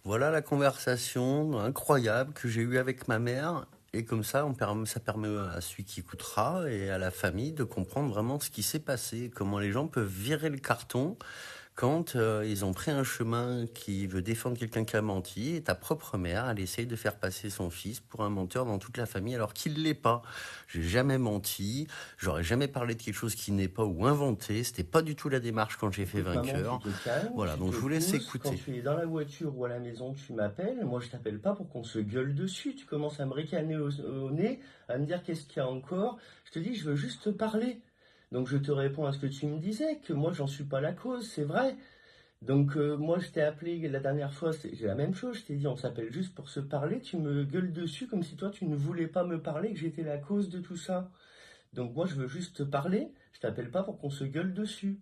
Voilà la conversation incroyable que j'ai eue avec ma mère. Et comme ça, ça permet à celui qui écoutera et à la famille de comprendre vraiment ce qui s'est passé, comment les gens peuvent virer le carton quand ils ont pris un chemin qui veut défendre quelqu'un qui a menti, et ta propre mère, elle essaye de faire passer son fils pour un menteur dans toute la famille alors qu'il l'est pas. J'ai jamais menti, j'aurais jamais parlé de quelque chose qui n'est pas ou inventé, c'était pas du tout la démarche quand j'ai fait Écoute, maman, tu vainqueur. te calmes, Voilà, tu donc te je vous laisse poses. Quand écouter. tu es dans la voiture ou à la maison, tu m'appelles. Moi, je t'appelle pas pour qu'on se gueule dessus. Tu commences à me ricaner au nez, à me dire qu'est-ce qu'il y a encore. Je te dis, je veux juste te parler. Donc, je te réponds à ce que tu me disais, que moi, j'en suis pas la cause, c'est vrai. Donc, moi, je t'ai appelé la dernière fois, c'est la même chose. Je t'ai dit, on s'appelle juste pour se parler. Tu me gueules dessus comme si toi, tu ne voulais pas me parler, que j'étais la cause de tout ça. Donc, moi, je veux juste te parler. Je t'appelle pas pour qu'on se gueule dessus.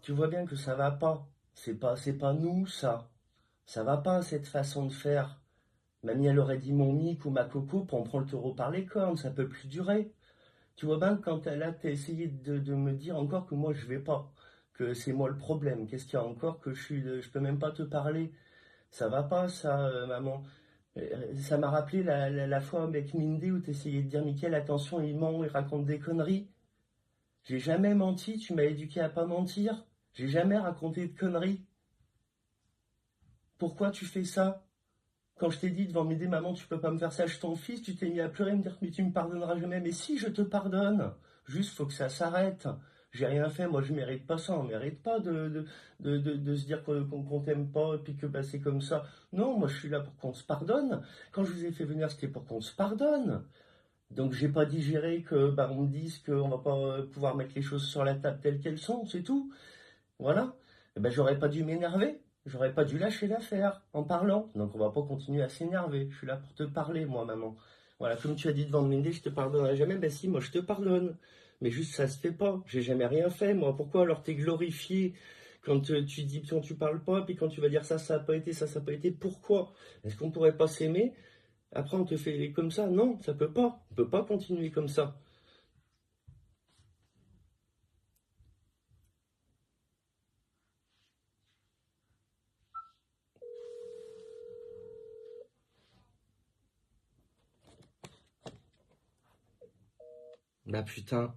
Tu vois bien que ça va pas. C'est pas nous, ça. Ça va pas, cette façon de faire. Mamie, elle aurait dit mon mic ou ma coco, puis on prend le taureau par les cornes, ça peut plus durer. Tu vois bien que quand elle a essayé de me dire encore que moi je vais pas, que c'est moi le problème. Qu'est-ce qu'il y a encore que je peux même pas te parler. Ça va pas, ça, maman. Ça m'a rappelé la fois avec Mindy où t'essayais de dire, Mickaël, attention, il ment, il raconte des conneries. J'ai jamais menti, tu m'as éduqué à pas mentir. J'ai jamais raconté de conneries. Pourquoi tu fais ça? Quand je t'ai dit devant m'aider, maman, tu peux pas me faire ça, je suis ton fils, tu t'es mis à pleurer, me dire mais tu me pardonneras jamais. Mais si, je te pardonne. Juste, faut que ça s'arrête. J'ai rien fait, moi je mérite pas ça, on mérite pas de se dire qu'on t'aime pas et puis que bah, c'est comme ça. Non, moi je suis là pour qu'on se pardonne. Quand je vous ai fait venir, c'était pour qu'on se pardonne. Donc j'ai pas digéré que bah, on me dise qu'on va pas pouvoir mettre les choses sur la table telles qu'elles sont, c'est tout. Voilà. Eh ben, j'aurais pas dû m'énerver. J'aurais pas dû lâcher l'affaire en parlant. Donc on va pas continuer à s'énerver. Je suis là pour te parler, moi, maman. Voilà, comme tu as dit devant Mindy, je te pardonnerai jamais. Ben si, moi je te pardonne. Mais juste ça se fait pas. J'ai jamais rien fait, moi. Pourquoi alors t'es glorifié quand tu dis quand tu parles pas, puis quand tu vas dire ça, ça a pas été, ça a pas été. Pourquoi? Est-ce qu'on pourrait pas s'aimer? Après on te fait comme ça? Non, ça peut pas. On peut pas continuer comme ça. Bah putain.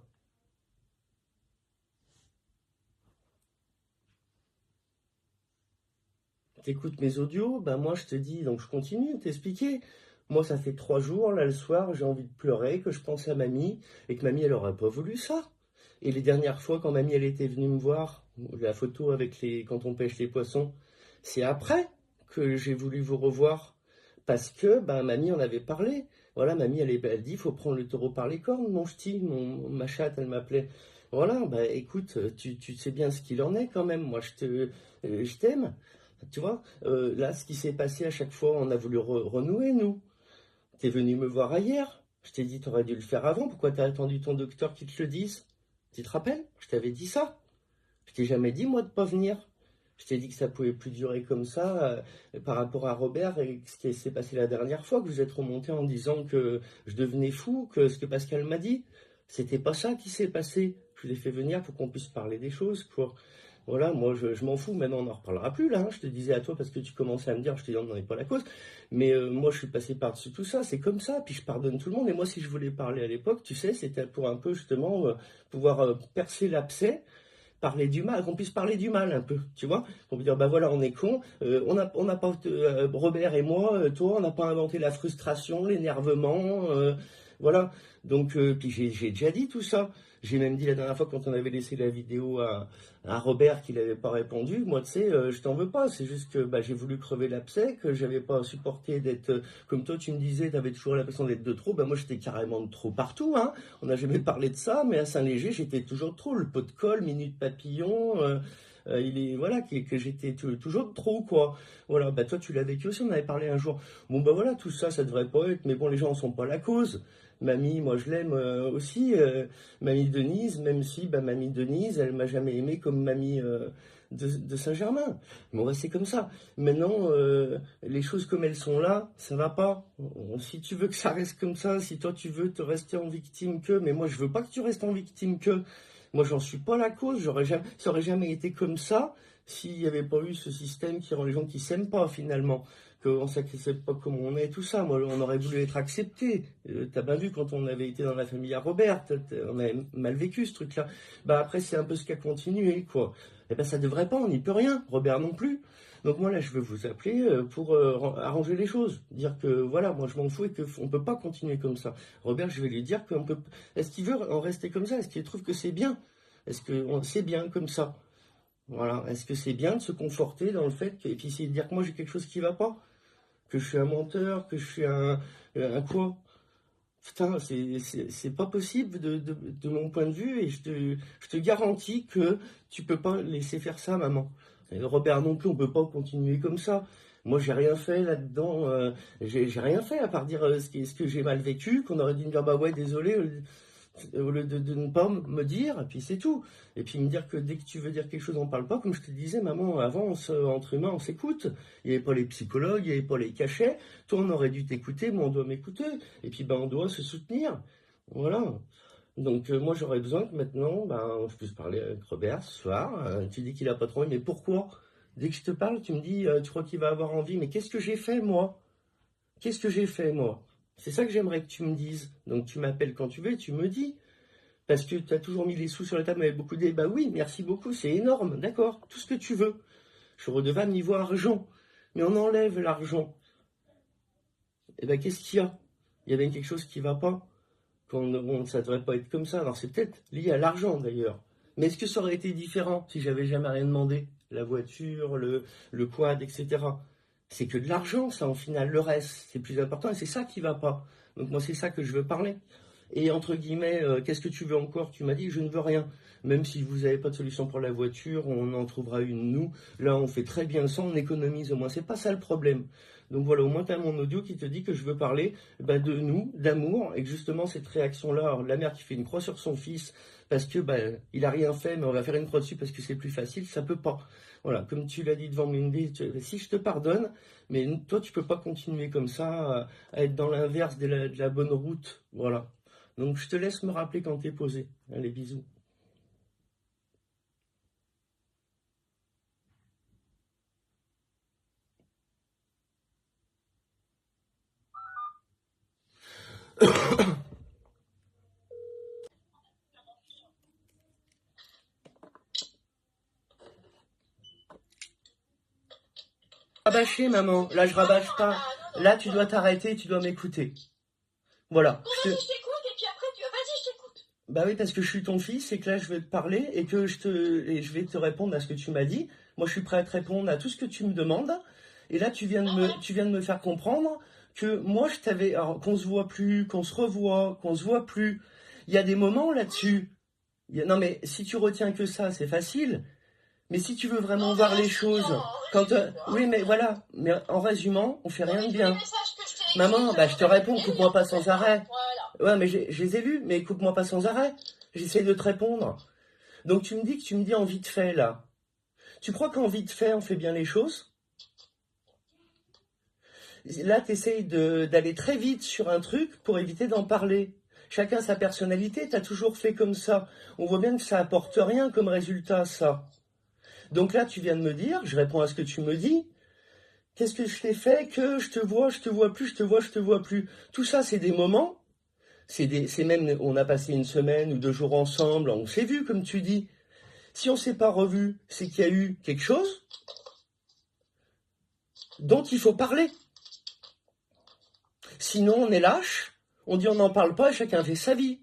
T'écoutes mes audios, ben moi je te dis, donc je continue de t'expliquer. Moi ça fait 3 jours, là le soir, j'ai envie de pleurer, que je pense à mamie, et que mamie elle aurait pas voulu ça. Et les dernières fois quand mamie elle était venue me voir, la photo avec quand on pêche les poissons, c'est après que j'ai voulu vous revoir. Parce que ben mamie en avait parlé. Voilà, mamie elle dit, faut prendre le taureau par les cornes, mon ch'ti, ma chatte elle m'appelait. Voilà, ben écoute, tu sais bien ce qu'il en est quand même, moi je t'aime. Tu vois, là, ce qui s'est passé à chaque fois, on a voulu renouer, nous. T'es venu me voir hier. Je t'ai dit, t'aurais dû le faire avant. Pourquoi t'as attendu ton docteur qui te le dise? Tu te rappelles? Je t'avais dit ça. Je t'ai jamais dit, moi, de pas venir. Je t'ai dit que ça pouvait plus durer comme ça par rapport à Robert et ce qui s'est passé la dernière fois, que vous êtes remonté en disant que je devenais fou, que ce que Pascal m'a dit. C'était pas ça qui s'est passé. Je l'ai fait venir pour qu'on puisse parler des choses, pour voilà, moi je m'en fous, maintenant on n'en reparlera plus là, hein. Je te disais à toi parce que tu commençais à me dire, je te dis on n'en est pas la cause, mais moi je suis passé par-dessus tout ça, c'est comme ça, puis je pardonne tout le monde, et moi si je voulais parler à l'époque, tu sais, c'était pour un peu justement pouvoir percer l'abcès, parler du mal, qu'on puisse parler du mal un peu, tu vois, qu'on puisse dire bah voilà on est con, on n'a pas, Robert et moi, toi on n'a pas inventé la frustration, l'énervement, voilà, donc puis j'ai déjà dit tout ça. J'ai même dit la dernière fois quand on avait laissé la vidéo à Robert qu'il n'avait pas répondu, moi tu sais, je t'en veux pas, c'est juste que bah, j'ai voulu crever l'abcès, que j'avais pas supporté d'être, comme toi tu me disais, t'avais toujours l'impression d'être de trop, bah moi j'étais carrément de trop partout, hein. On n'a jamais parlé de ça, mais à Saint-Léger j'étais toujours de trop, le pot de colle, minute papillon, il est voilà que j'étais toujours de trop quoi. Voilà, bah toi tu l'as vécu aussi, on avait parlé un jour. Bon bah voilà, tout ça ça devrait pas être, mais bon les gens en sont pas la cause. Mamie, moi je l'aime aussi. Mamie Denise, même si bah, Mamie Denise, elle m'a jamais aimé comme Mamie de Saint-Germain. Ils m'ont resté comme ça. Maintenant, les choses comme elles sont là, ça va pas. Si tu veux que ça reste comme ça, si toi tu veux te rester en victime que, mais moi je veux pas que tu restes en victime que. Moi j'en suis pas la cause, ça aurait jamais été comme ça s'il n'y avait pas eu ce système qui rend les gens qui s'aiment pas finalement, qu'on s'accepte pas comme on est, tout ça. Moi, on aurait voulu être accepté. T'as bien vu quand on avait été dans la famille à Robert, on avait mal vécu ce truc-là. Bah après, c'est un peu ce qui a continué, quoi. Et ben ça devrait pas, on n'y peut rien. Robert non plus. Donc moi là, je veux vous appeler pour arranger les choses, dire que voilà, moi je m'en fous et que on peut pas continuer comme ça. Robert, je vais lui dire qu'on peut. Est-ce qu'il veut en rester comme ça? Est-ce qu'il trouve que c'est bien? Est-ce que c'est bien comme ça? Voilà. Est-ce que c'est bien de se conforter dans le fait et puis c'est de dire que moi j'ai quelque chose qui va pas, que je suis un menteur, que je suis un quoi? Putain, c'est pas possible de mon point de vue et je te garantis que tu peux pas laisser faire ça, maman. Et Robert non plus, on peut pas continuer comme ça. Moi, j'ai rien fait là-dedans. J'ai rien fait à part dire ce que j'ai mal vécu, qu'on aurait dû me dire bah ouais, désolé, au lieu de ne pas me dire, et puis c'est tout. Et puis me dire que dès que tu veux dire quelque chose, on parle pas. Comme je te disais, maman, avant, entre humains, on s'écoute. Il n'y avait pas les psychologues, il n'y avait pas les cachets. Toi, on aurait dû t'écouter, moi, on doit m'écouter. Et puis, ben, on doit se soutenir. Voilà. Donc, moi, j'aurais besoin que maintenant, ben, je puisse parler avec Robert ce soir. Tu dis qu'il a pas trop envie, mais pourquoi? Dès que je te parle, tu me dis, tu crois qu'il va avoir envie, mais qu'est-ce que j'ai fait, moi? Qu'est-ce que j'ai fait, moi? C'est ça que j'aimerais que tu me dises. Donc, tu m'appelles quand tu veux et tu me dis. Parce que tu as toujours mis les sous sur la table avec beaucoup d'aide. Bah oui, merci beaucoup, c'est énorme, d'accord, tout ce que tu veux. Je suis redevable niveau argent. Mais on enlève l'argent. Et ben qu'est-ce qu'il y a? Il y a bien quelque chose qui va pas. Ça ne devrait pas être comme ça. Alors c'est peut-être lié à l'argent d'ailleurs. Mais est-ce que ça aurait été différent si j'avais jamais rien demandé? La voiture, le quad, etc. C'est que de l'argent, ça, en final. Le reste, c'est plus important et c'est ça qui va pas. Donc moi, c'est ça que je veux parler. Et entre guillemets, qu'est-ce que tu veux encore? Tu m'as dit, je ne veux rien. Même si vous n'avez pas de solution pour la voiture, on en trouvera une, nous. Là, on fait très bien ça, on économise au moins. C'est pas ça le problème. Donc voilà, au moins tu as mon audio qui te dit que je veux parler de nous, d'amour, et que justement cette réaction-là, alors, la mère qui fait une croix sur son fils parce que il a rien fait, mais on va faire une croix dessus parce que c'est plus facile, ça peut pas. Voilà, comme tu l'as dit devant Mendy, si je te pardonne, mais toi tu peux pas continuer comme ça, à être dans l'inverse de la bonne route. Voilà. Donc je te laisse me rappeler quand t'es posé. Allez, bisous. Rabâcher, maman. Là, je rabâche pas. Là, tu dois t'arrêter, tu dois m'écouter. Voilà. Bon, vas-y, je t'écoute, et puis après, vas-y, je t'écoute. Bah oui, parce que je suis ton fils et que là, je vais te parler et que je vais te répondre à ce que tu m'as dit. Moi, je suis prêt à te répondre à tout ce que tu me demandes. Et là, tu viens de me faire comprendre que moi, je t'avais, alors, qu'on se voit plus, qu'on se revoit, qu'on se voit plus. Il y a des moments là-dessus. Non, mais si tu retiens que ça, c'est facile. Mais si tu veux vraiment voir les choses, oui, mais voilà. Mais en résumant, on fait rien de bien. Maman, je te réponds, coupe-moi pas sans arrêt. Ouais, mais je les ai vus, mais coupe-moi pas sans arrêt. J'essaie de te répondre. Donc tu me dis en vite fait, là. Tu crois qu'en vite fait, on fait bien les choses? Là, tu essayes d'aller très vite sur un truc pour éviter d'en parler. Chacun sa personnalité, t'as toujours fait comme ça. On voit bien que ça apporte rien comme résultat, ça. Donc là, tu viens de me dire, je réponds à ce que tu me dis. Qu'est-ce que je t'ai fait que je te vois plus, je te vois plus. Tout ça, c'est des moments. C'est même, on a passé une semaine ou 2 jours ensemble, on s'est vu, comme tu dis. Si on s'est pas revu, c'est qu'il y a eu quelque chose dont il faut parler. Sinon, on est lâche, on dit on n'en parle pas et chacun fait sa vie.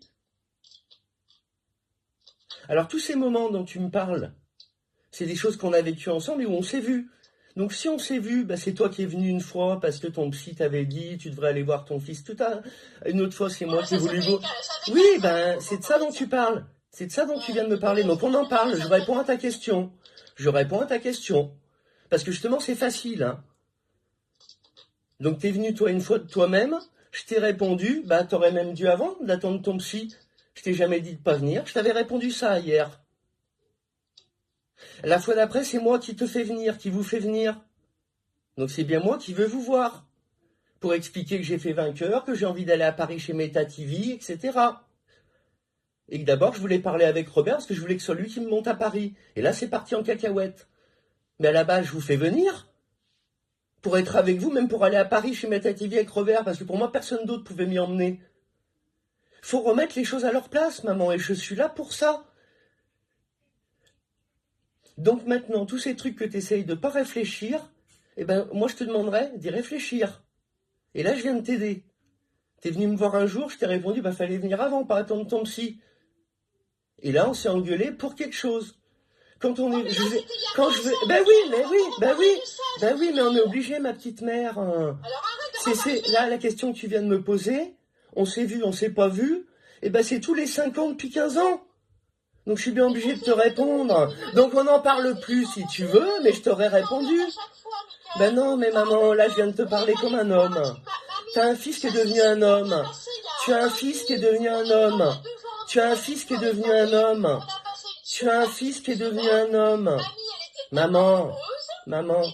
Alors, tous ces moments dont tu me parles, c'est des choses qu'on a vécues ensemble et où on s'est vu. Donc si on s'est vu, c'est toi qui es venu une fois parce que ton psy t'avait dit tu devrais aller voir ton fils tout à une autre fois c'est moi qui ai voulu voir. Oui, c'est de ça dont tu parles. C'est de ça dont tu viens de me parler. Donc on en parle, je réponds à ta question. Parce que justement c'est facile. Hein. Donc t'es venu toi une fois de toi-même, je t'ai répondu, t'aurais même dû avant d'attendre ton psy. Je t'ai jamais dit de pas venir, je t'avais répondu ça hier. La fois d'après, c'est moi qui te fais venir, qui vous fait venir. Donc c'est bien moi qui veux vous voir. Pour expliquer que j'ai fait vainqueur, que j'ai envie d'aller à Paris chez Meta TV, etc. Et que d'abord, je voulais parler avec Robert parce que je voulais que ce soit lui qui me monte à Paris. Et là, c'est parti en cacahuète. Mais à la base, je vous fais venir pour être avec vous, même pour aller à Paris chez Meta TV avec Robert, parce que pour moi, personne d'autre pouvait m'y emmener. Faut remettre les choses à leur place, maman, et je suis là pour ça. Donc maintenant, tous ces trucs que tu essayes de pas réfléchir, eh ben, moi, je te demanderais d'y réfléchir. Et là, je viens de t'aider. T'es venu me voir un jour, je t'ai répondu, bah, fallait venir avant, pas attendre ton psy. Et là, on s'est engueulé pour quelque chose. Quand on est, quand je veux, ben oui, mais on est obligé, ma petite mère. C'est là la question que tu viens de me poser. On s'est vu, on s'est pas vu. Et ben c'est tous les 5 ans depuis 15 ans. Donc je suis bien obligé de te répondre. Donc on n'en parle plus si tu veux, mais je t'aurais répondu. Ben non, mais maman, là je viens de te parler comme un homme. T'as un fils qui est devenu un homme. Tu as un fils qui est devenu un homme. Tu as un fils qui est devenu un homme. Tu as un fils qui est devenu un homme. Maman, maman,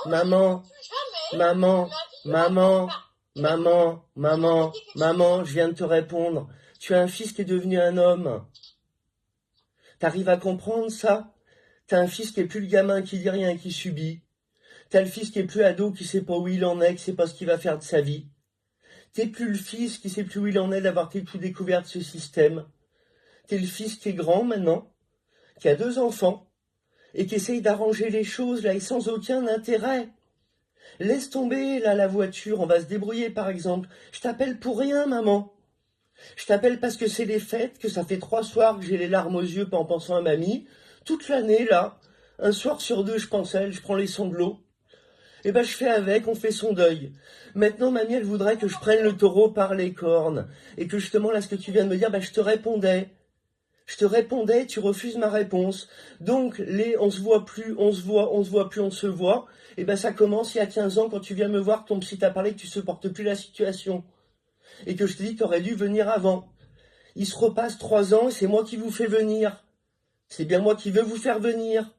maman, maman, maman, maman, maman, maman, je viens de te répondre. Tu as un fils qui est devenu un homme. T'arrives à comprendre ça? T'as un fils qui est plus le gamin qui dit rien et qui subit. T'as le fils qui est plus ado, qui sait pas où il en est, qui sait pas ce qu'il va faire de sa vie. T'es plus le fils qui sait plus où il en est d'avoir tout découvert de ce système. T'es le fils qui est grand maintenant, qui a 2 enfants, et qui essaye d'arranger les choses, là, et sans aucun intérêt. Laisse tomber, là, la voiture, on va se débrouiller, par exemple. Je t'appelle pour rien, maman. Je t'appelle parce que c'est les fêtes, que ça fait 3 soirs que j'ai les larmes aux yeux en pensant à mamie. Toute l'année, là, un soir sur 2, je pense à elle, je prends les sanglots. Et ben, je fais avec, on fait son deuil. Maintenant, mamie, elle voudrait que je prenne le taureau par les cornes. Et que justement, là, ce que tu viens de me dire, ben, je te répondais. Je te répondais, tu refuses ma réponse. Donc, on se voit plus, on se voit, on se voit plus, on se voit. Et ben, ça commence il y a 15 ans quand tu viens me voir, ton psy t'a parlé que tu supportes plus la situation. Et que je te dis que tu aurais dû venir avant. Il se repasse 3 ans et c'est moi qui vous fais venir. C'est bien moi qui veux vous faire venir.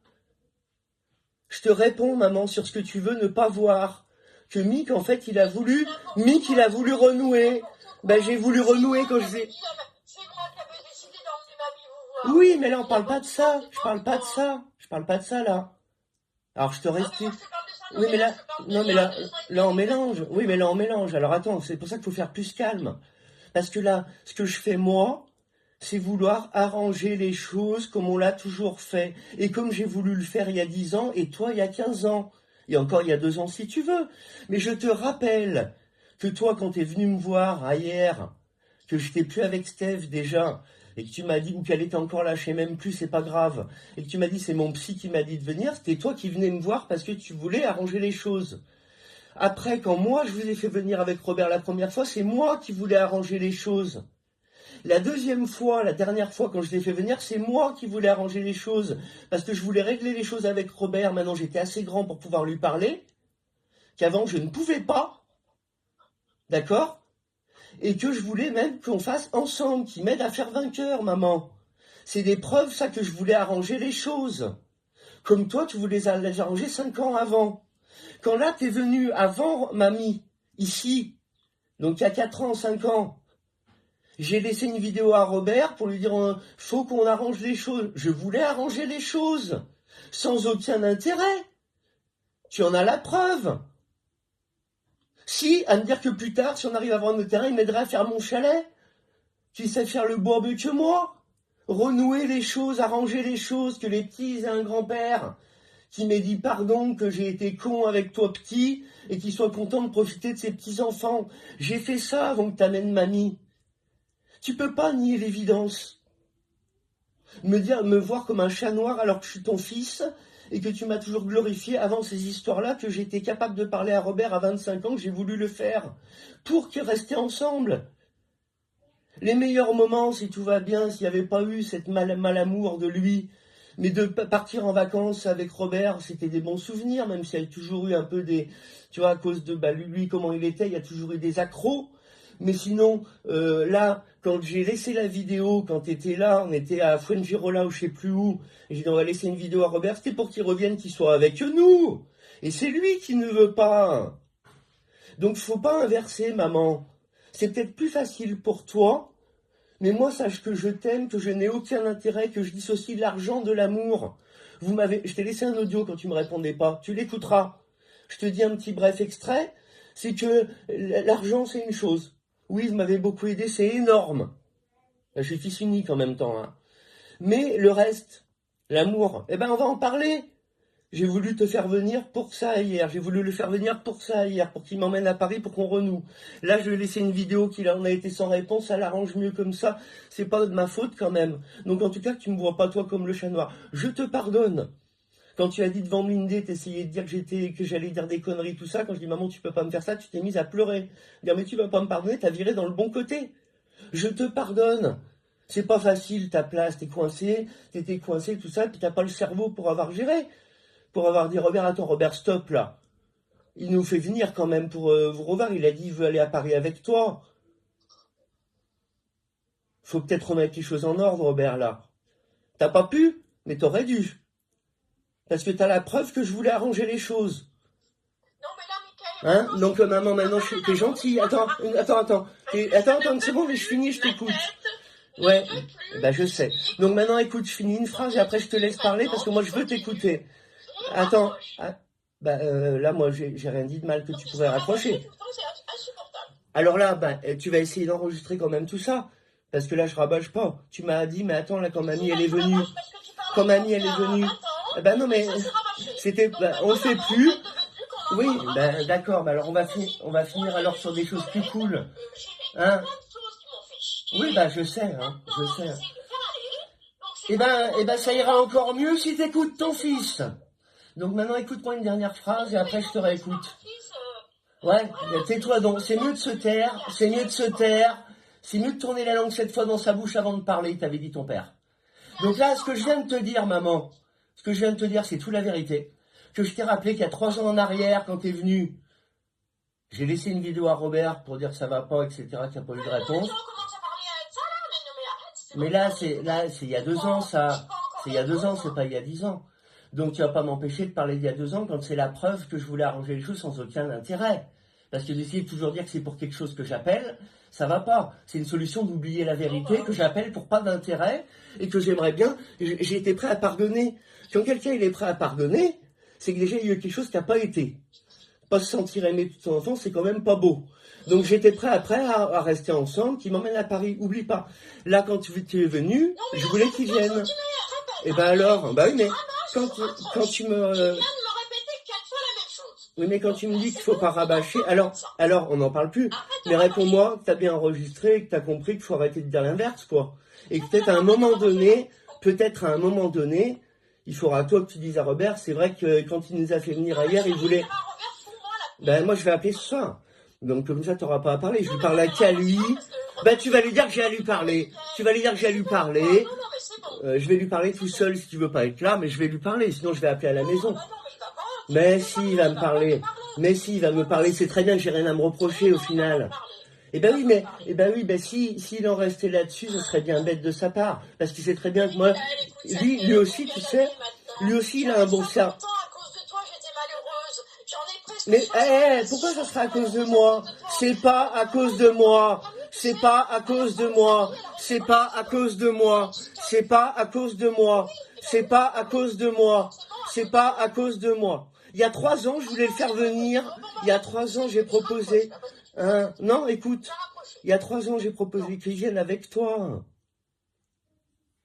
Je te réponds, maman, sur ce que tu veux ne pas voir. Que Mick, en fait, il a voulu renouer. Ben, j'ai voulu renouer quand je vais... Oui, mais là, on parle pas de ça. Je parle pas de ça. Je parle pas de ça, là. Alors, je te réexplique. Oui, mais là, non, mais là, on mélange. Oui, mais là, on mélange. Alors, attends, c'est pour ça qu'il faut faire plus calme. Parce que là, ce que je fais, moi, c'est vouloir arranger les choses comme on l'a toujours fait. Et comme j'ai voulu le faire il y a 10 ans, et toi, il y a 15 ans. Et encore, il y a 2 ans, si tu veux. Mais je te rappelle que toi, quand tu es venu me voir hier, que je n'étais plus avec Steph déjà, et que tu m'as dit, ou qu'elle était encore là, je sais même plus, c'est pas grave, et que tu m'as dit, c'est mon psy qui m'a dit de venir, c'était toi qui venais me voir parce que tu voulais arranger les choses. Après, quand moi, je vous ai fait venir avec Robert la première fois, c'est moi qui voulais arranger les choses. La deuxième fois, la dernière fois, quand je l'ai fait venir, c'est moi qui voulais arranger les choses, parce que je voulais régler les choses avec Robert. Maintenant, j'étais assez grand pour pouvoir lui parler, qu'avant, je ne pouvais pas, d'accord? Et que je voulais même qu'on fasse ensemble, qu'il m'aide à faire vainqueur, maman. C'est des preuves, ça, que je voulais arranger les choses. Comme toi, tu voulais les arranger 5 ans avant. Quand là, t'es venu avant mamie, ici, donc il y a 4 ans, 5 ans, j'ai laissé une vidéo à Robert pour lui dire faut qu'on arrange les choses. Je voulais arranger les choses, sans aucun intérêt. Tu en as la preuve. Si, à me dire que plus tard, si on arrive à vendre le terrain, il m'aiderait à faire mon chalet. Tu sais faire le bois mieux que moi. Renouer les choses, arranger les choses, que les petits aient un grand-père qui m'ait dit pardon, que j'ai été con avec toi petit, et qu'il soit content de profiter de ses petits-enfants. J'ai fait ça avant que t'amènes mamie. Tu peux pas nier l'évidence. Me voir comme un chat noir alors que je suis ton fils, et que tu m'as toujours glorifié avant ces histoires-là, que j'étais capable de parler à Robert à 25 ans, que j'ai voulu le faire, pour qu'ils restent ensemble. Les meilleurs moments, si tout va bien, s'il n'y avait pas eu cette malamour de lui, mais de partir en vacances avec Robert, c'était des bons souvenirs, même s'il y a toujours eu un peu des... Tu vois, à cause de lui, comment il était, il y a toujours eu des accros. Mais sinon, là, quand j'ai laissé la vidéo, quand t'étais là, on était à Fuengirola ou je sais plus où, et j'ai dit on va laisser une vidéo à Robert, c'était pour qu'il revienne, qu'il soit avec nous. Et c'est lui qui ne veut pas. Donc faut pas inverser, maman. C'est peut-être plus facile pour toi, mais moi sache que je t'aime, que je n'ai aucun intérêt, que je dissocie l'argent de l'amour. Je t'ai laissé un audio quand tu me répondais pas. Tu l'écouteras. Je te dis un petit bref extrait. C'est que l'argent, c'est une chose. Oui, vous m'avez beaucoup aidé, c'est énorme. Je suis fils unique en même temps, hein. Mais le reste, l'amour, eh ben on va en parler. J'ai voulu te faire venir pour ça hier. J'ai voulu le faire venir pour ça hier, pour qu'il m'emmène à Paris pour qu'on renoue. Là, je vais laisser une vidéo qui en a été sans réponse. Ça l'arrange mieux comme ça. C'est pas de ma faute quand même. Donc en tout cas, que tu me vois pas toi comme le chat noir. Je te pardonne. Quand tu as dit devant Mindé, t'essayais de dire que j'allais dire des conneries, tout ça. Quand je dis maman, tu peux pas me faire ça, tu t'es mise à pleurer. Dire mais tu vas pas me pardonner, t'as viré dans le bon côté. Je te pardonne. C'est pas facile ta place, t'étais coincé, tout ça, puis t'as pas le cerveau pour avoir géré. Pour avoir dit Robert, attends, Robert, stop là. Il nous fait venir quand même pour vous revoir. Il a dit il veut aller à Paris avec toi. Faut peut-être remettre les choses en ordre, Robert, là. T'as pas pu, mais t'aurais dû. Parce que t'as la preuve que je voulais arranger les choses. Non, mais là, Michael, Hein? Donc maman, maintenant, t'es gentil. Attends. Attends, une seconde, je finis, je t'écoute. Ouais, bah je sais. Donc maintenant, écoute, je finis une phrase et après je te laisse parler parce que moi je veux t'écouter. Attends, là moi j'ai rien dit de mal que tu pourrais raccrocher. Alors là, tu vas essayer d'enregistrer quand même tout ça. Parce que là je rabâche pas. Tu m'as dit, mais attends, là quand mamie elle est venue. Quand mamie elle est venue. Non mais, c'était, on le fait plus. Oui, d'accord, alors on va finir alors sur des choses plus cool. Hein? Oui, je sais, hein, je sais. Eh ben, ça ira encore mieux si t'écoutes ton fils. Donc maintenant, écoute-moi une dernière phrase et après je te réécoute. Ouais, tais-toi donc. C'est mieux de se taire, c'est mieux de se taire. C'est mieux de tourner la langue cette fois dans sa bouche avant de parler, t'avait dit ton père. Donc là, ce que je viens de te dire, maman, ce que je viens de te dire, c'est toute la vérité. Que je t'ai rappelé qu'il y a 3 ans en arrière, quand t'es venu, j'ai laissé une vidéo à Robert pour dire que ça va pas, etc., qu'il n'y a pas eu de réponse. Mais là, c'est il y a 2 ans, ça. C'est il y a 2 ans, c'est pas il y a 10 ans. Donc tu vas pas m'empêcher de parler d'il y a 2 ans quand c'est la preuve que je voulais arranger les choses sans aucun intérêt. Parce que d'essayer de toujours dire que c'est pour quelque chose que j'appelle, ça va pas. C'est une solution d'oublier la vérité que j'appelle pour pas d'intérêt et que j'aimerais bien. J'ai été prêt à pardonner. Quand quelqu'un il est prêt à pardonner, c'est que déjà il y a eu quelque chose qui n'a pas été. Pas se sentir aimé toute son enfance, c'est quand même pas beau. Donc j'étais prêt après à rester ensemble, qu'il m'emmène à Paris. Oublie pas. Là, quand tu es venu, je voulais qu'il vienne. Et alors, oui, mais quand tu me... Oui, mais quand tu me dis qu'il faut pas rabâcher, alors on n'en parle plus. Mais réponds-moi que t'as bien enregistré, que t'as compris qu'il faut arrêter de dire l'inverse, quoi. Et que peut-être à un moment donné, il faudra toi que tu dises à Robert, c'est vrai que quand il nous a fait venir ailleurs, il voulait... moi je vais appeler ce soir. Donc comme ça, t'auras pas à parler. Je lui parle qu'à lui. Tu vas lui dire que j'ai à lui parler. Je vais lui parler tout seul si tu veux pas être là, mais je vais lui parler. Sinon, je vais appeler à la maison. Mais si, il va me parler. Il va me parler. C'est très bien, j'ai rien à me reprocher au final. S'il en restait là-dessus, ce serait bien bête de sa part. Parce qu'il sait très bien que moi, lui aussi, tu sais, il a un bon cerveau. Mais pourquoi ça sera à cause de moi? C'est pas à cause de moi. C'est pas à cause de moi. C'est pas à cause de moi. C'est pas à cause de moi. C'est pas à cause de moi. C'est pas à cause de moi. Il y a 3 ans, je voulais le faire venir. Il y a 3 ans, j'ai proposé. Non, écoute. Il y a 3 ans, j'ai proposé qu'il vienne avec toi.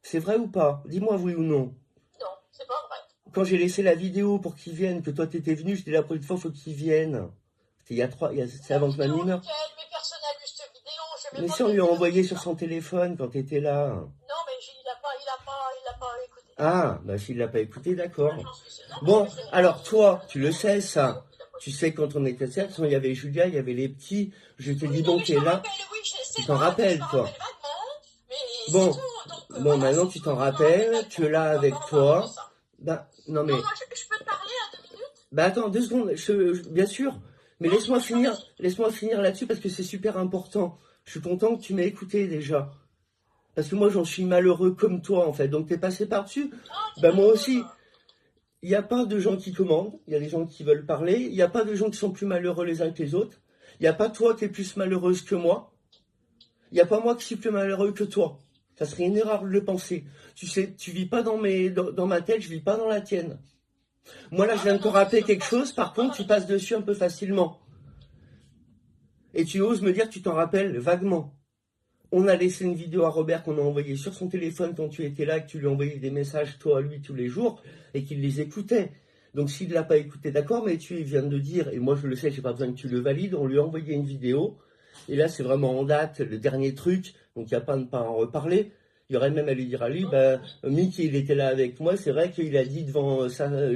C'est vrai ou pas? Dis-moi oui ou non. Non, c'est pas vrai. Quand j'ai laissé la vidéo pour qu'il vienne, que toi t'étais venu, j'étais la première fois, faut qu'il vienne. C'est avant que mamie meure. Mais si on lui a envoyé sur son téléphone quand t'étais là. Non, mais il l'a pas écouté. Ah, s'il l'a pas écouté, d'accord. Bon, alors toi, tu le sais ça. Tu sais quand on était seul, il y avait Julia, il y avait les petits. Je t'ai dit bon, t'es là. Tu t'en rappelles, toi. Bon, maintenant tu t'en rappelles, tu es là avec toi. Non mais. Je peux te parler à 2 minutes? Attends 2 secondes, bien sûr. Mais laisse-moi finir là-dessus parce que c'est super important. Je suis content que tu m'aies écouté déjà. Parce que moi, j'en suis malheureux comme toi, en fait. Donc, t'es passé par-dessus. Ben, moi aussi. Il n'y a pas de gens qui commandent. Il y a des gens qui veulent parler. Il n'y a pas de gens qui sont plus malheureux les uns que les autres. Il n'y a pas toi qui es plus malheureuse que moi. Il n'y a pas moi qui suis plus malheureux que toi. Ça serait une erreur de le penser. Tu sais, tu vis pas dans ma tête, je vis pas dans la tienne. Moi, là, je viens de te rappeler quelque chose. Par contre, tu passes dessus un peu facilement. Et tu oses me dire que tu t'en rappelles vaguement. On a laissé une vidéo à Robert qu'on a envoyée sur son téléphone quand tu étais là, que tu lui envoyais des messages, toi, à lui, tous les jours, et qu'il les écoutait. Donc s'il ne l'a pas écouté, d'accord, mais tu viens de dire, et moi je le sais, j'ai pas besoin que tu le valides, on lui a envoyé une vidéo, et là c'est vraiment en date, le dernier truc, donc il n'y a pas de pas en reparler. Il y aurait même à lui dire à lui, Mickey, il était là avec moi, c'est vrai qu'il a dit devant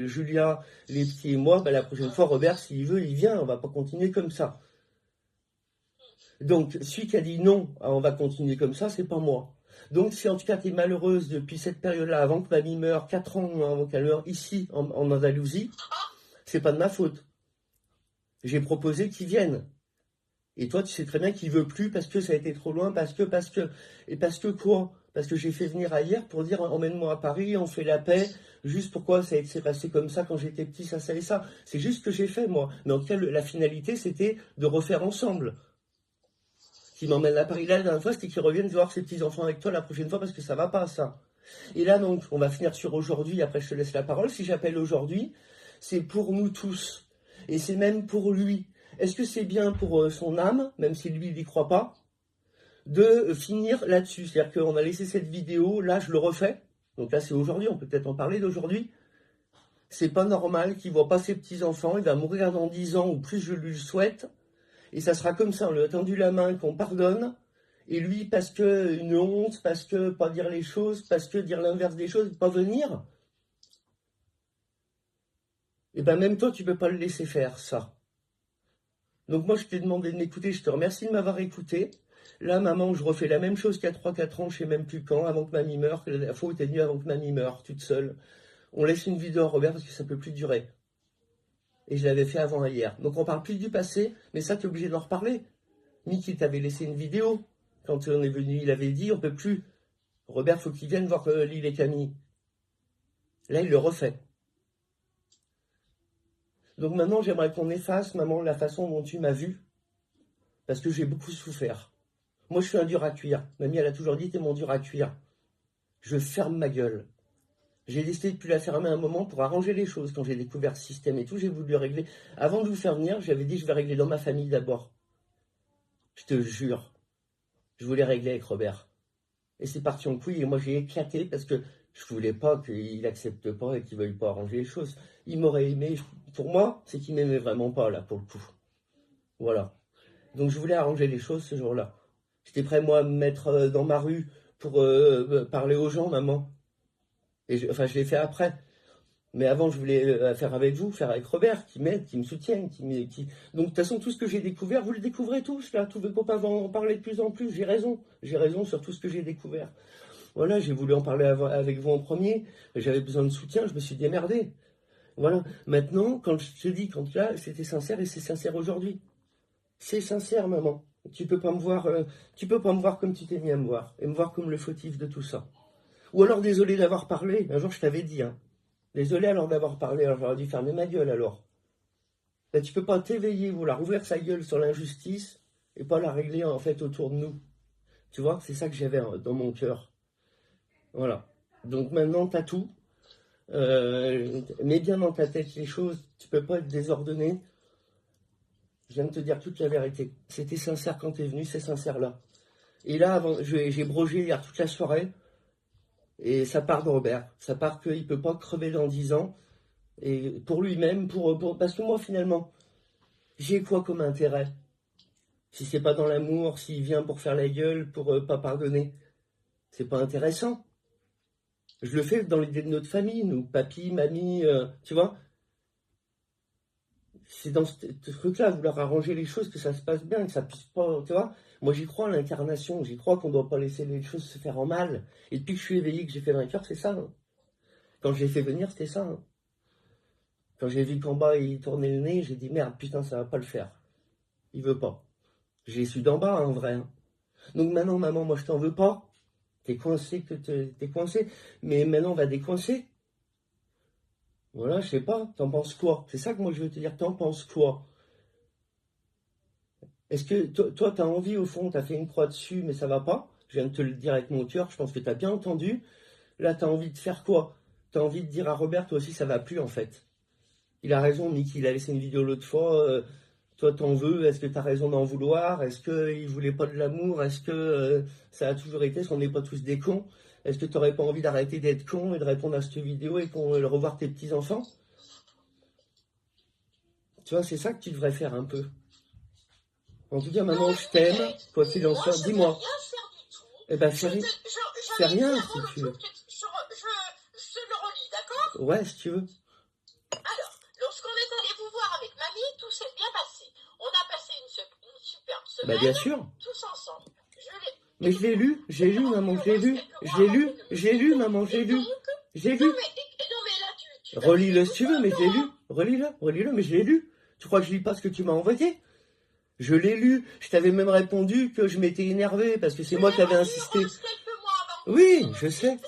Julia, les petits et moi, la prochaine fois, Robert, s'il veut, il vient, on va pas continuer comme ça. Donc, celui qui a dit non, on va continuer comme ça, c'est pas moi. Donc, si en tout cas tu es malheureuse depuis cette période-là, avant que mamie meure, 4 ans avant qu'elle meure, ici, en Andalousie, c'est pas de ma faute. J'ai proposé qu'il vienne. Et toi, tu sais très bien qu'il veut plus parce que ça a été trop loin, parce que quoi? Parce que j'ai fait venir ailleurs pour dire emmène-moi à Paris, on fait la paix. Juste pourquoi ça s'est passé comme ça quand j'étais petit, ça et ça. C'est juste ce que j'ai fait, moi. Mais en tout cas, la finalité, c'était de refaire ensemble. Qui m'emmène à Paris là la dernière fois, c'était qu'ils reviennent voir ses petits-enfants avec toi la prochaine fois parce que ça va pas, ça. Et là, donc, on va finir sur aujourd'hui, après je te laisse la parole. Si j'appelle aujourd'hui, c'est pour nous tous. Et c'est même pour lui. Est-ce que c'est bien pour son âme, même si lui, il n'y croit pas, de finir là-dessus? C'est-à-dire qu'on a laissé cette vidéo, là, je le refais. Donc là, c'est aujourd'hui, on peut peut-être en parler d'aujourd'hui. C'est pas normal qu'il voit pas ses petits-enfants, il va mourir dans 10 ans, ou plus je lui le souhaite. Et ça sera comme ça, on lui a tendu la main, qu'on pardonne. Et lui, parce que une honte, parce que pas dire les choses, parce que dire l'inverse des choses, pas venir. Et ben même toi, tu peux pas le laisser faire, ça. Donc moi, je t'ai demandé de m'écouter, je te remercie de m'avoir écouté. Là, maman, je refais la même chose qu'il y a 3-4 ans, je sais même plus quand, avant que mamie meure, que la fois où t'es venue avant que mamie meure, toute seule. On laisse une vidéo à Robert parce que ça peut plus durer. Et je l'avais fait avant hier. Donc on parle plus du passé, mais ça, t'es obligé d'en reparler. Mickey t'avait laissé une vidéo. Quand on est venu, il avait dit, on peut plus. Robert, faut qu'il vienne voir Lille et Camille. Là, il le refait. Donc maintenant, j'aimerais qu'on efface, maman, la façon dont tu m'as vu. Parce que j'ai beaucoup souffert. Moi, je suis un dur à cuire. Mamie, elle a toujours dit, t'es mon dur à cuire. Je ferme ma gueule. J'ai décidé de plus la fermer un moment pour arranger les choses. Quand j'ai découvert ce système et tout, j'ai voulu régler. Avant de vous faire venir, j'avais dit, je vais régler dans ma famille d'abord. Je te jure. Je voulais régler avec Robert. Et c'est parti en couille, et moi j'ai éclaté parce que je voulais pas qu'il accepte pas et qu'il veuille pas arranger les choses. Il m'aurait aimé, pour moi, c'est qu'il m'aimait vraiment pas là, pour le coup. Voilà. Donc je voulais arranger les choses ce jour-là. J'étais prêt, moi, à me mettre dans ma rue pour parler aux gens, maman. Et je l'ai fait après. Mais avant, je voulais faire avec vous, faire avec Robert, qui m'aide, qui me soutienne, qui... Donc, de toute façon, tout ce que j'ai découvert, vous le découvrez tous, là. Tous vos copains vont en parler de plus en plus. J'ai raison. J'ai raison sur tout ce que j'ai découvert. Voilà, j'ai voulu en parler avec vous en premier. J'avais besoin de soutien, je me suis démerdé. Voilà. Maintenant, quand je te dis, quand là, c'était sincère et c'est sincère aujourd'hui. C'est sincère, maman. Tu peux pas me voir, tu peux pas me voir comme tu t'es mis à me voir. Et me voir comme le fautif de tout ça. Ou alors, désolé d'avoir parlé. Un jour, je t'avais dit, hein. Désolé alors d'avoir parlé, alors j'aurais dû fermer ma gueule alors. Là, tu peux pas t'éveiller, vouloir ouvrir sa gueule sur l'injustice et pas la régler en fait autour de nous. Tu vois, c'est ça que j'avais dans mon cœur. Voilà. Donc maintenant, t'as tout. Mets bien dans ta tête les choses, tu peux pas être désordonné. Je viens de te dire toute la vérité. C'était sincère quand t'es venu, c'est sincère là. Et là, j'ai brogé hier toute la soirée. Et ça part de Robert. Ça part qu'il ne peut pas crever dans 10 ans. Et pour lui-même, parce que moi, finalement, j'ai quoi comme intérêt? Si c'est pas dans l'amour, s'il vient pour faire la gueule, pour pas pardonner, c'est pas intéressant. Je le fais dans l'idée de notre famille, nous, papy, mamie, tu vois. C'est dans ce truc-là, vouloir arranger les choses, que ça se passe bien, que ça puisse pas, tu vois. Moi, j'y crois à l'incarnation, j'y crois qu'on ne doit pas laisser les choses se faire en mal. Et depuis que je suis éveillé, que j'ai fait vainqueur, c'est ça. Hein. Quand je l'ai fait venir, c'était ça. Hein. Quand j'ai vu qu'en bas, il tournait le nez, j'ai dit, merde, putain, ça va pas le faire. Il veut pas. J'ai su d'en bas, en vrai. Hein. Donc maintenant, maman, moi, je t'en veux pas. T'es coincé, t'es coincé. Mais maintenant, on va décoincer. Voilà, je sais pas. T'en penses quoi? C'est ça que moi, je veux te dire. T'en penses quoi? Est-ce que toi, t'as envie, au fond, t'as fait une croix dessus, mais ça va pas? Je viens de te le dire avec mon cœur. Je pense que t'as bien entendu. Là, t'as envie de faire quoi? T'as envie de dire à Robert, toi aussi, ça va plus, en fait. Il a raison, Mickey. Il a laissé une vidéo l'autre fois. Toi, t'en veux, est-ce que t'as raison d'en vouloir? Est-ce qu'il voulait pas de l'amour? Est-ce que ça a toujours été, est-ce qu'on n'est pas tous des cons? Est-ce que t'aurais pas envie d'arrêter d'être con et de répondre à cette vidéo et qu'on revoir tes petits-enfants? Tu vois, c'est ça que tu devrais faire un peu. En tout cas, maman, je t'aime, quoi qu'il en soit, dis-moi. Eh ben, fais rien si tu veux. Je te le relis, d'accord? Ouais, si tu veux. Alors, lorsqu'on est allé vous voir avec mamie, tout s'est bien passé. On a passé une superbe semaine. Bah, bien sûr. Tous ensemble. Mais je l'ai lu, maman, j'ai lu, maman, j'ai lu. Non, mais là, tu Relis-le si tu veux, mais je l'ai lu. Relis-le, mais je l'ai lu. Tu crois que je lis pas ce que tu m'as envoyé? Je l'ai lu. Je t'avais même répondu que je m'étais énervé parce que c'est moi qui avais insisté. Oui, je sais. Et donc,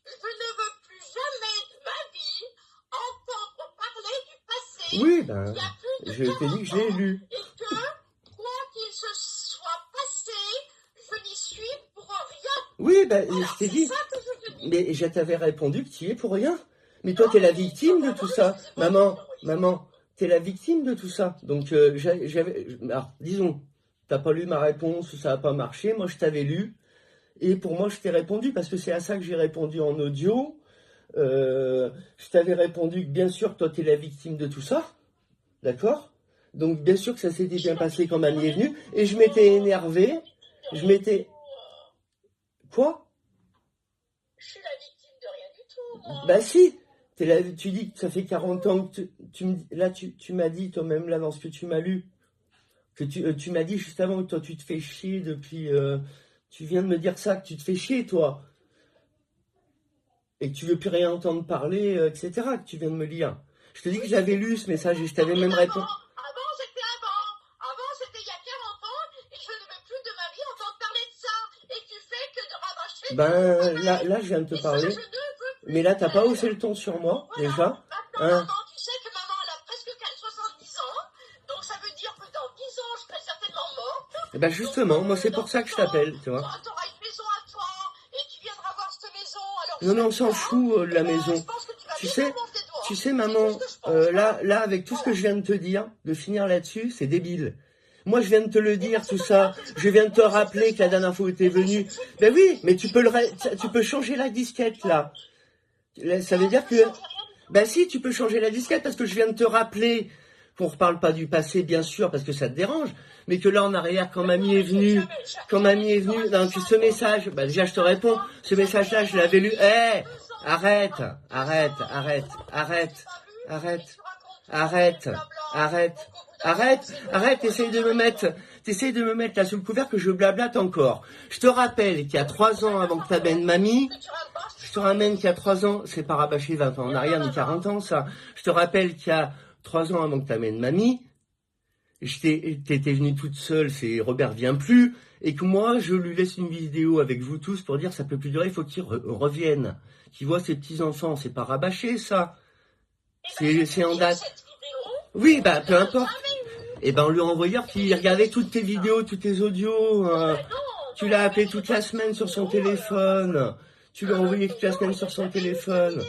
je ne veux plus jamais de ma vie entendre parler du passé. Oui, ben, je t'ai dit que je l'ai lu. Et que, quoi qu'il se soit passé, je n'y suis pour rien. Oui, ben, je t'ai dit. Mais je t'avais répondu que tu y es pour rien. Mais toi, t'es la victime de tout ça. Maman, t'es la victime de tout ça. Donc, alors, disons, t'as pas lu ma réponse, ça n'a pas marché. Moi, je t'avais lu. Et pour moi, je t'ai répondu parce que c'est à ça que j'ai répondu en audio. Je t'avais répondu que bien sûr, toi, t'es la victime de tout ça. D'accord? Donc, bien sûr que ça s'était bien passé quand mamie est venue. Et je m'étais énervé. Quoi? Je suis la victime de rien du tout, moi. Bah si, tu dis que ça fait 40 ans que tu m'as dit toi-même là dans ce que tu m'as lu, que tu m'as dit juste avant que toi tu te fais chier depuis, tu viens de me dire ça, que tu te fais chier toi, et que tu veux plus rien entendre parler, etc., que tu viens de me lire. Je te dis que j'avais lu ce message et je t'avais même répondu. Avant, c'était il y a 40 ans, et je ne veux plus de ma vie entendre parler de ça. Et tu fais que de rabâcher. Ben, là, je viens de te parler. Mais là, t'as pas haussé le ton sur moi, voilà. déjà. Maintenant, tu sais que maman, elle a presque 70 ans. Donc, ça veut dire que dans 10 ans, je serai certainement morte. Et ben, justement, moi, c'est pour ça que je t'appelle, tu vois. Tu auras une maison à toi, et tu viendras voir cette maison. Alors, non, on s'en fout de la maison. Tu sais, maman, là, avec tout ce que je viens de te dire, de finir là-dessus, c'est débile. Moi, je viens de te le dire, tout ça. Je viens de te rappeler que la dernière fois où tu es venu. Ben oui, mais tu peux changer la disquette, là. Ça veut dire que... Ben si, tu peux changer la disquette, parce que je viens de te rappeler qu'on ne reparle pas du passé, bien sûr, parce que ça te dérange, mais que là, en arrière, quand mamie est venue, non, ce message, ben déjà, je te réponds, ce message-là, je l'avais lu. Arrête, t'essayes de me mettre là sous le couvert que je blablate encore. Je te rappelle qu'il y a 3 ans avant que t'amènes mamie, je te ramène qu'il y a 3 ans, c'est pas rabâcher 20 ans en arrière, ni 40 ans, ça. Je te rappelle qu'il y a 3 ans avant que t'amènes mamie, t'étais venue toute seule, c'est Robert vient plus, et que moi, je lui laisse une vidéo avec vous tous pour dire ça peut plus durer, il faut qu'il revienne, qu'il voit ses petits-enfants, c'est pas rabâché, ça. C'est en date. Oui, bah, peu importe. Et ben, on lui a envoyé qu'il regardait toutes tes vidéos, tous tes audios, tu l'as appelé toute la semaine sur son téléphone, tu lui as envoyé toute la semaine sur son téléphone.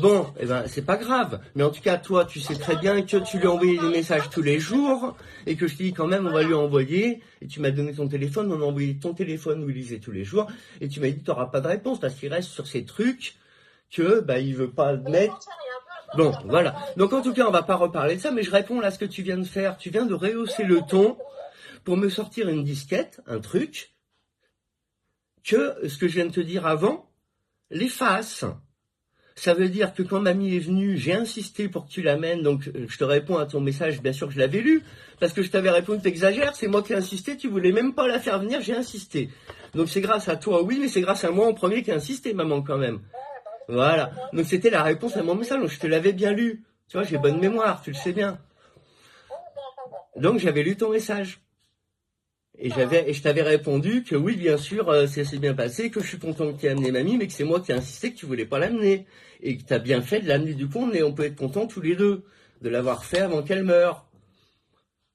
Bon, eh ben, c'est pas grave. Mais en tout cas, toi, tu sais très bien que tu lui as envoyé des messages tous les jours et que je te dis quand même, on va lui envoyer. Et tu m'as donné ton téléphone, on a envoyé ton téléphone où il lisait tous les jours. Et tu m'as dit, tu n'auras pas de réponse parce qu'il reste sur ces trucs que, bah, il veut pas admettre. Bon, voilà. Donc, en tout cas, on va pas reparler de ça, mais je réponds là à ce que tu viens de faire. Tu viens de rehausser le ton pour me sortir une disquette, un truc, que ce que je viens de te dire avant, l'efface. Ça veut dire que quand mamie est venue, j'ai insisté pour que tu l'amènes, donc je te réponds à ton message, bien sûr que je l'avais lu, parce que je t'avais répondu, t'exagères, c'est moi qui ai insisté, tu voulais même pas la faire venir, j'ai insisté. Donc c'est grâce à toi, oui, mais c'est grâce à moi en premier qui ai insisté, maman, quand même. Voilà. Donc c'était la réponse à mon message. Donc je te l'avais bien lu. Tu vois, j'ai bonne mémoire, tu le sais bien. Donc j'avais lu ton message. Et je t'avais répondu que oui, bien sûr, ça s'est bien passé, que je suis content que tu aies amené mamie, mais que c'est moi qui ai insisté que tu voulais pas l'amener. Et que tu as bien fait de l'amener du coup, on peut être contents tous les deux de l'avoir fait avant qu'elle meure.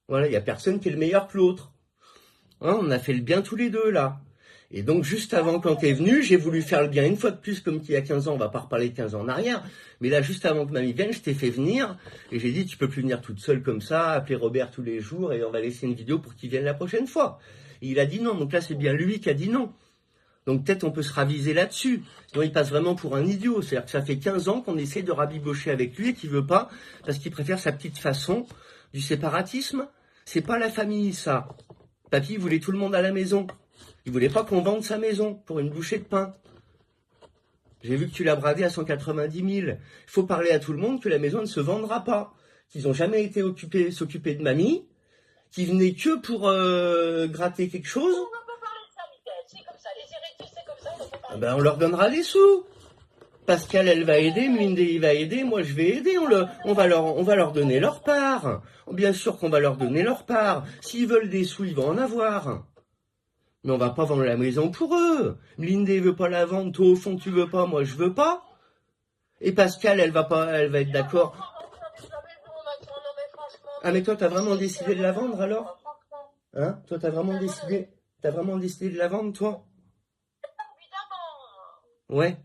Voilà, il y a personne qui est le meilleur que l'autre. Hein, on a fait le bien tous les deux, là. Et donc, juste avant, quand t'es venu, j'ai voulu faire le bien une fois de plus, comme qu'il y a 15 ans, on va pas reparler de 15 ans en arrière, mais là, juste avant que mamie vienne, je t'ai fait venir, et j'ai dit, tu peux plus venir toute seule comme ça, appeler Robert tous les jours, et on va laisser une vidéo pour qu'il vienne la prochaine fois. Et il a dit non, donc là, c'est bien lui qui a dit non. Donc peut-être on peut se raviser là-dessus. Sinon, il passe vraiment pour un idiot. C'est-à-dire que ça fait 15 ans qu'on essaie de rabibocher avec lui et qu'il veut pas, parce qu'il préfère sa petite façon du séparatisme. C'est pas la famille, ça. Papy voulait tout le monde à la maison. Il voulait pas qu'on vende sa maison pour une bouchée de pain. J'ai vu que tu l'as bradé à 190 000. Il faut parler à tout le monde que la maison ne se vendra pas. Qu'ils n'ont jamais été s'occuper de mamie. Qu'ils venaient que pour gratter quelque chose. On va pas parler de ça, Michael. C'est comme ça. Les héritiers, c'est comme ça. On peut parler Ben, on leur donnera les sous. Pascal, elle va aider, Melinda, il va aider, moi je vais aider, on va leur donner leur part. Bien sûr qu'on va leur donner leur part. S'ils veulent des sous, ils vont en avoir. Mais on va pas vendre la maison pour eux. Melinda veut pas la vendre, toi au fond tu veux pas, moi je veux pas. Et Pascal, elle va être d'accord. Ah mais toi t'as vraiment décidé de la vendre alors? Hein? Toi t'as vraiment décidé de la vendre toi? Ouais.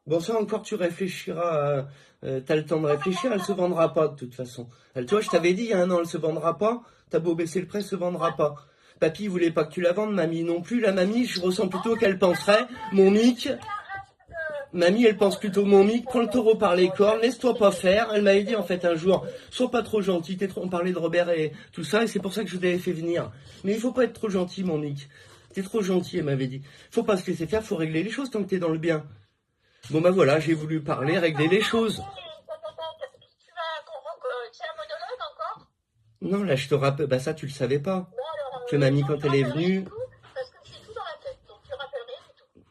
Bon, ça encore, tu réfléchiras. T'as le temps de réfléchir, elle se vendra pas de toute façon. Toi, je t'avais dit il y a un an, elle se vendra pas. T'as beau baisser le prix, elle se vendra pas. Papy voulait pas que tu la vendes, mamie non plus. La mamie, je ressens plutôt qu'elle penserait, mon mic. Mamie, elle pense plutôt mon mic. Prends le taureau par les cornes, laisse-toi pas faire. Elle m'avait dit en fait un jour, sois pas trop gentil. On parlait de Robert et tout ça, et c'est pour ça que je l'avais fait venir. Mais il faut pas être trop gentil, mon mic. T'es trop gentil, elle m'avait dit. Faut pas se laisser faire, faut régler les choses tant que t'es dans le bien. Bon ben voilà, j'ai voulu parler, régler les choses. Non, là je te rappelle, bah ça tu le savais pas. Que mamie quand elle est venue...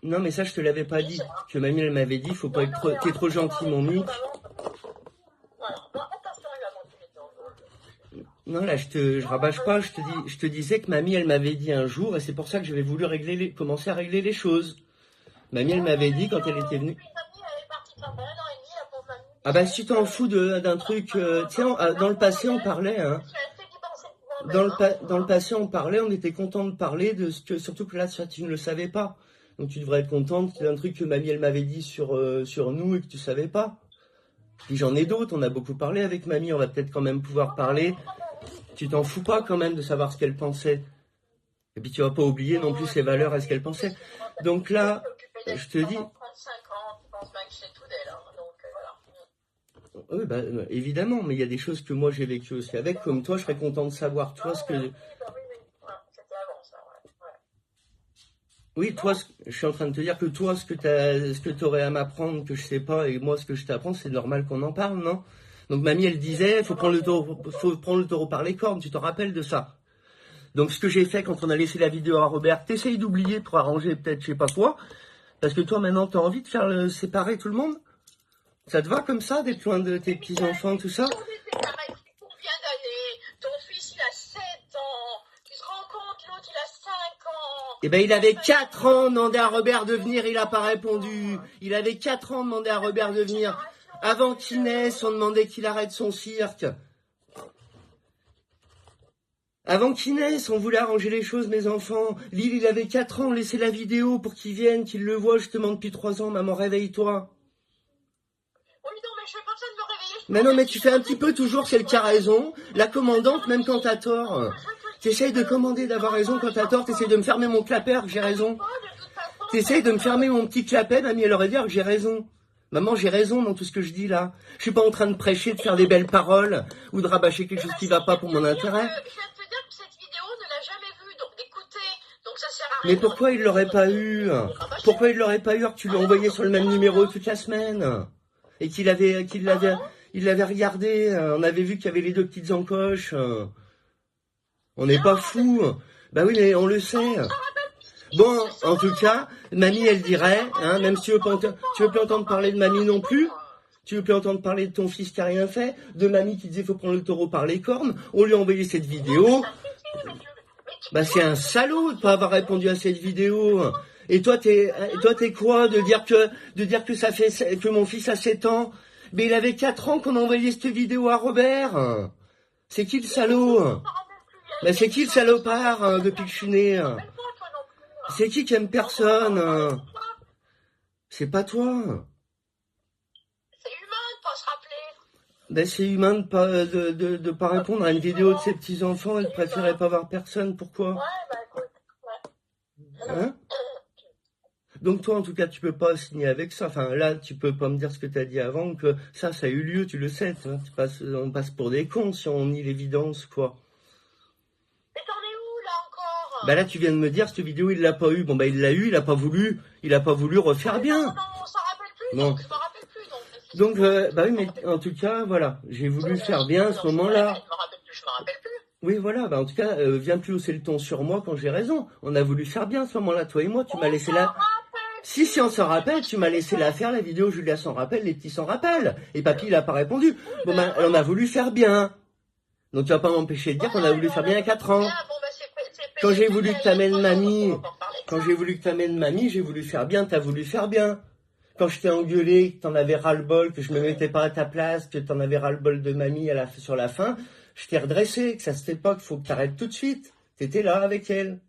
Non mais ça je te l'avais pas dit. Que mamie elle m'avait dit, faut pas être trop... T'es trop gentil mon mic. Non là je rabâche pas, je te disais que mamie elle m'avait dit un jour, et c'est pour ça que j'avais voulu commencer à régler les choses. Mamie elle m'avait dit quand elle était venue... Ah bah si tu t'en fous d'un truc, tiens, dans le passé on parlait, hein. Dans le passé on parlait, on était content de parler de ce que, surtout que là tu ne le savais pas. Donc tu devrais être contente d'un truc que mamie elle m'avait dit sur nous et que tu savais pas. Puis j'en ai d'autres, on a beaucoup parlé avec mamie, on va peut-être quand même pouvoir parler. Tu t'en fous pas quand même de savoir ce qu'elle pensait. Et puis tu vas pas oublier non plus ses valeurs et ce qu'elle pensait. Donc là, je te dis... Oui, bah, évidemment, mais il y a des choses que moi j'ai vécues aussi avec, comme toi, je serais content de savoir, toi, ce que... Oui, toi, je suis en train de te dire que toi, ce que tu aurais à m'apprendre, que je sais pas, et moi, ce que je t'apprends, c'est normal qu'on en parle, non? Donc, mamie, elle disait, faut prendre le taureau par les cornes, tu t'en rappelles de ça? Donc, ce que j'ai fait quand on a laissé la vidéo à Robert, t'essayes d'oublier pour arranger peut-être je sais pas quoi, parce que toi, maintenant, t'as envie de faire séparer tout le monde? Ça te va comme ça, d'être loin de tes petits-enfants, tout ça? Combien d'années? Ton fils, il a 7 ans. Tu te rends compte, l'autre, il a 5 ans. Eh ben, il avait 4 ans, demandé à Robert de venir, il a pas répondu. Il avait 4 ans, demandé à Robert de venir. Avant qu'il naisse, on demandait qu'il arrête son cirque. Avant qu'il naisse, on voulait arranger les choses, mes enfants. Lille, il avait 4 ans, laissez la vidéo pour qu'il vienne, qu'il le voie justement depuis 3 ans. Maman, réveille-toi. Mais non, mais tu fais un petit peu toujours celle qui a raison. La commandante, même quand t'as tort. T'essayes de commander d'avoir raison quand t'as tort. T'essayes de me fermer mon clapet que j'ai raison. T'essayes de me fermer mon petit clapet, mamie, elle aurait dit que j'ai raison. Maman, j'ai raison dans tout ce que je dis là. Je suis pas en train de prêcher, de faire des belles paroles ou de rabâcher quelque chose qui va pas pour mon intérêt. Mais pourquoi il l'aurait pas eu? Pourquoi il l'aurait pas eu alors que tu l'as envoyé sur le même numéro toute la semaine? Et qu'il l'avait regardé, on avait vu qu'il y avait les deux petites encoches. On n'est pas fous. Bah oui, mais on le sait. Bon, en tout cas, mamie, elle dirait, hein, même si tu veux plus entendre parler de mamie non plus, tu veux plus entendre parler de ton fils qui a rien fait, de mamie qui disait faut prendre le taureau par les cornes, on lui a envoyé cette vidéo. Bah, c'est un salaud de pas avoir répondu à cette vidéo. Et toi, t'es quoi de dire que ça fait, que mon fils a 7 ans? Mais il avait 4 ans qu'on a envoyé cette vidéo à Robert. C'est qui le salaud? Mais c'est qui le salopard, depuis que je suis né? C'est qui aime personne? C'est pas toi. C'est humain de pas se rappeler. Ben, c'est humain de pas répondre à une vidéo de ses petits-enfants et de préférer pas voir personne. Pourquoi? Ouais, bah écoute, ouais. Hein? Donc toi, en tout cas, tu peux pas signer avec ça. Enfin, là, tu peux pas me dire ce que tu as dit avant, que ça a eu lieu, tu le sais. On passe pour des cons si on nie l'évidence, quoi. Mais t'en es où, là, encore? Bah là, tu viens de me dire, cette vidéo, il l'a pas eu. Bon, bah, il l'a eu, il a pas voulu refaire bien. Non, on s'en rappelle plus, Non. donc je me rappelle plus, donc. Donc, bah oui, mais en tout cas, voilà, j'ai voulu faire bien à ce moment-là. Je me rappelle plus. Oui, voilà, bah en tout cas, viens plus hausser le ton sur moi quand j'ai raison. On a voulu faire bien à ce moment-là, toi et moi, tu m'as laissé là. Si on s'en rappelle, tu m'as laissé la faire, la vidéo, Julia s'en rappelle, les petits s'en rappellent. Et papy, il a pas répondu. Bon, bah, on a voulu faire bien. Donc, tu vas pas m'empêcher de dire qu'on a voulu faire bien à 4 ans. Quand j'ai voulu que t'amènes mamie, j'ai voulu faire bien, t'as voulu faire bien. Quand je t'ai engueulé, que t'en avais ras-le-bol, que je me mettais pas à ta place, que t'en avais ras-le-bol de mamie sur la fin, je t'ai redressé, que ça se fait pas, qu'il faut que t'arrêtes tout de suite. T'étais là avec elle.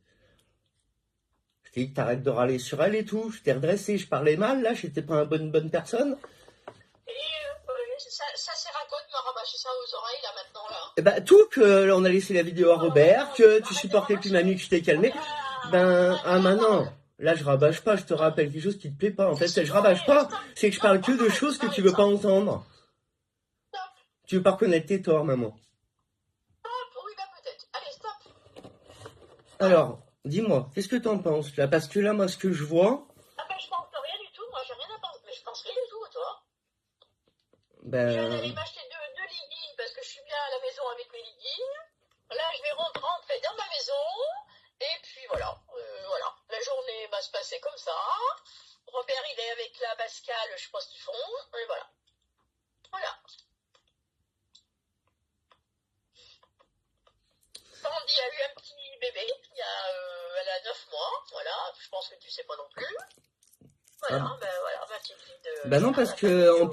Je t'ai dit que t'arrêtes de râler sur elle et tout. Je t'ai redressé, je parlais mal, là, j'étais pas une bonne personne. Et ça c'est raconte m'a rabâché ça aux oreilles, là, maintenant, là. Et bah, tout, que on a laissé la vidéo à Robert, que tu supportais plus mamie, que je t'ai calmé. Ben, ah, maintenant. Là, je rabâche pas, je te rappelle quelque chose qui te plaît pas. En fait, je rabâche pas, c'est que je parle que de choses que tu veux pas entendre. Tu veux pas reconnaître tes torts, maman. Oui, bah peut-être. Allez, stop. Alors, dis-moi, qu'est-ce que t'en penses, là? Parce que là, moi, ce que je vois... Ah ben, je pense rien du tout. Moi, j'ai rien à penser. Mais je pense rien du tout, toi. Je Ben... viens d'aller m'acheter deux leggings parce que je suis bien à la maison avec mes leggings. Là, je vais rentrer dans ma maison. Et puis, voilà. Voilà. La journée va se passer comme ça. Robert, il est avec la Pascal, je sais pas ce qu'ils font. Et voilà. Voilà. Sandy a eu un petit bébé. Elle a 9 mois. Voilà. Je pense que tu sais pas non plus. Voilà. Ah. Ben voilà, ma petite fille de... Bah non, parce que en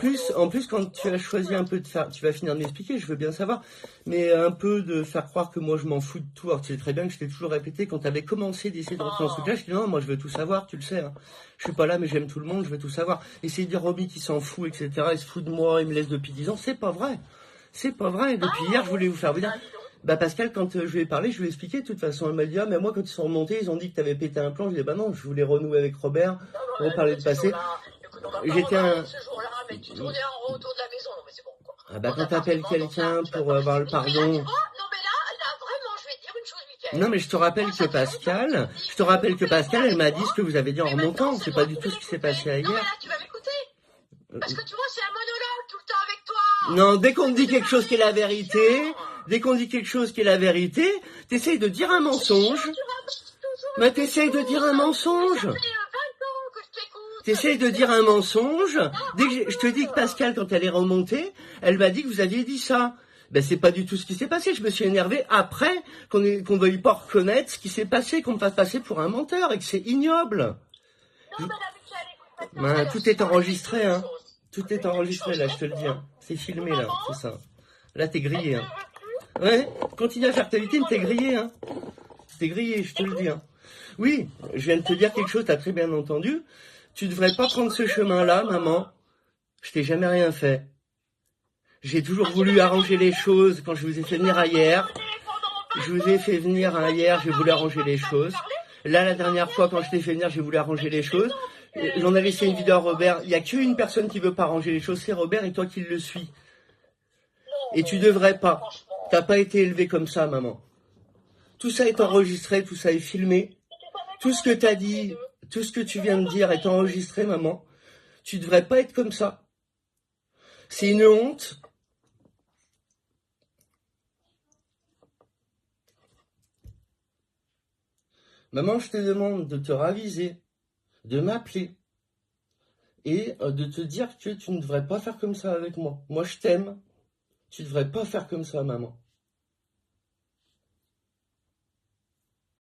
plus, quand tu as choisi un peu de faire, tu vas finir de m'expliquer, je veux bien savoir, mais un peu de faire croire que moi je m'en fous de tout. Alors tu sais très bien que je t'ai toujours répété quand tu avais commencé d'essayer de rentrer dans ce truc-là, je dis non, moi je veux tout savoir, tu le sais. Hein. Je suis pas là, mais j'aime tout le monde, je veux tout savoir. Essayer de dire Romy qui s'en fout, etc. Il se fout de moi, il me laisse depuis 10 ans, c'est pas vrai. C'est pas vrai. Depuis hier, je voulais vous faire dire. Bah Pascal, quand je lui ai parlé, je lui ai expliqué. De toute façon, elle m'a dit ah mais moi quand ils sont remontés, ils ont dit que tu avais pété un plan. Je lui ai dit bah non, je voulais renouer avec Robert, reparler de passé. J'étais un... Ce jour-là, mais tu tournais en rond autour de la maison, non mais c'est bon quoi. Ah bah quand t'appelles quelqu'un pour avoir le pardon... Non mais là, vraiment, je vais te dire une chose, Mickaël. Non mais je te rappelle que Pascal, elle m'a dit ce que vous avez dit en remontant. C'est pas du tout ce qui s'est passé hier. Non mais là, tu vas m'écouter. Parce que tu vois, c'est un monologue tout le temps avec toi. Non, dès qu'on te dit quelque chose qui est la vérité, t'essayes de dire un mensonge. Mais t'essayes de dire un mensonge. T'essayes de dire un mensonge. Dès que je te dis que Pascal, quand elle est remontée, elle m'a dit que vous aviez dit ça. Ben, c'est pas du tout ce qui s'est passé. Je me suis énervé après qu'on veuille pas reconnaître ce qui s'est passé, qu'on me fasse passer pour un menteur et que c'est ignoble. Ben, tout est enregistré, hein. Tout est enregistré, là, je te le dis. Hein. C'est filmé, là, c'est ça. Là, t'es grillé, hein. Ouais, continue à faire ta victime, t'es grillé, hein. T'es grillé, je te le dis, hein. Oui, je viens de te dire quelque chose, t'as très bien entendu. Tu devrais pas prendre ce chemin-là, maman. Je t'ai jamais rien fait. J'ai toujours voulu arranger les choses quand je vous ai fait venir hier. Je vous ai fait venir hier, j'ai voulu arranger les choses. Là, la dernière fois, quand je t'ai fait venir, j'ai voulu arranger les choses. J'en ai laissé une vidéo à Robert. Il n'y a qu'une personne qui veut pas arranger les choses, c'est Robert et toi qui le suis. Et tu devrais pas. T'as pas été élevé comme ça, maman. Tout ça est enregistré, tout ça est filmé. Tout ce que t'as dit, tout ce que tu viens de dire est enregistré, maman. Tu devrais pas être comme ça. C'est une honte. Maman, je te demande de te raviser, de m'appeler et de te dire que tu ne devrais pas faire comme ça avec moi. Moi, je t'aime. Tu devrais pas faire comme ça, maman.